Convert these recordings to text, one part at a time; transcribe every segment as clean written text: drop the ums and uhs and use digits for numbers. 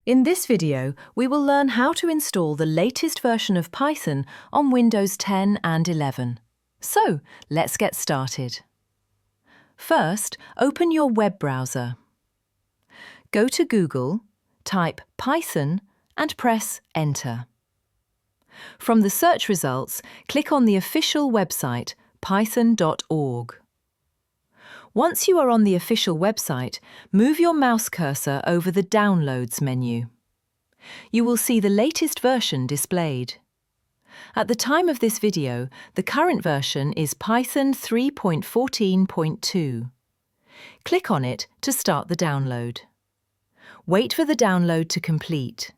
In this video, we will learn how to install the latest version of Python on Windows 10 and 11. So, let's get started. First, open your web browser. Go to Google, type Python and press Enter. From the search results, click on the official website python.org. Once you are on the official website, move your mouse cursor over the Downloads menu. You will see the latest version displayed. At the time of this video, the current version is Python 3.14.2. Click on it to start the download. Wait for the download to complete.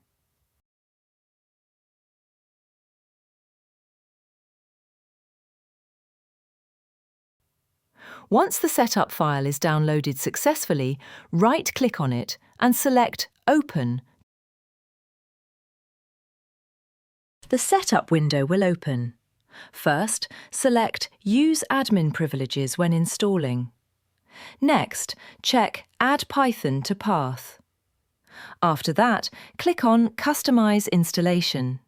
Once the setup file is downloaded successfully, right-click on it and select Open. The setup window will open. First, select Use admin privileges when installing. Next, check Add Python to Path. After that, click on Customize Installation.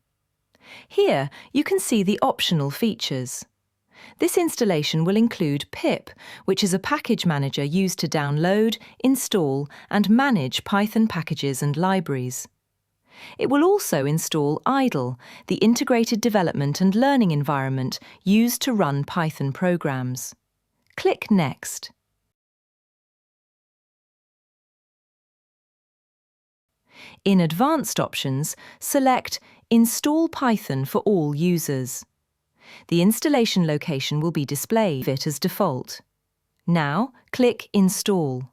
Here, you can see the optional features. This installation will include pip, which is a package manager used to download, install, and manage Python packages and libraries. It will also install idle, the integrated development and learning environment used to run Python programs. Click Next. In Advanced Options, select Install Python for all users. The installation location will be displayed as default. Now, click Install.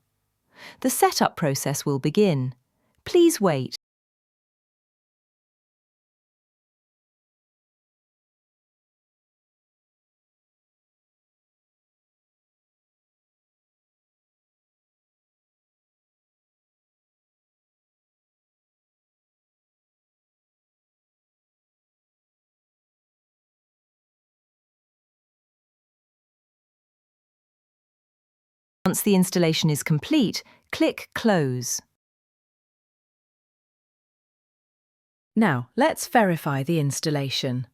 The setup process will begin. Please wait. Once the installation is complete, click Close. Now, let's verify the installation.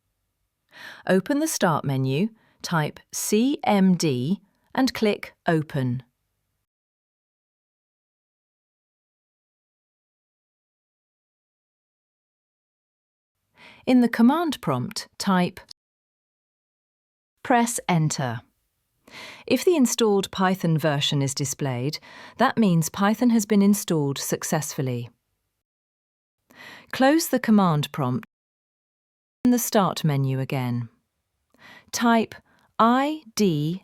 Open the Start menu, type CMD and click Open. In the command prompt, type Press Enter. If the installed Python version is displayed, that means Python has been installed successfully. Close the command prompt in the Start menu again. Type IDLE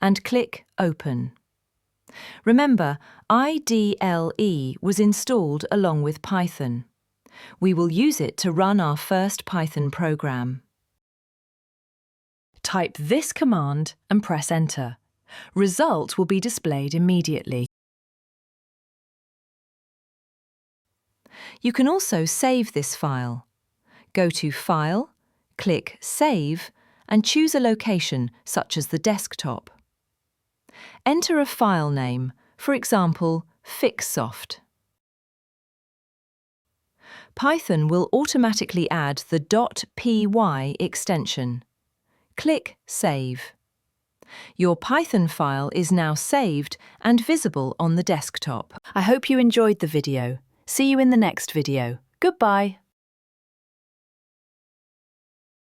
and click Open. Remember, IDLE was installed along with Python. We will use it to run our first Python program. Type this command and press Enter. Result will be displayed immediately. You can also save this file. Go to File, click Save, and choose a location such as the desktop. Enter a file name, for example, Fixsoft. Python will automatically add the .py extension. Click Save. Your Python file is now saved and visible on the desktop. I hope you enjoyed the video. See you in the next video. Goodbye.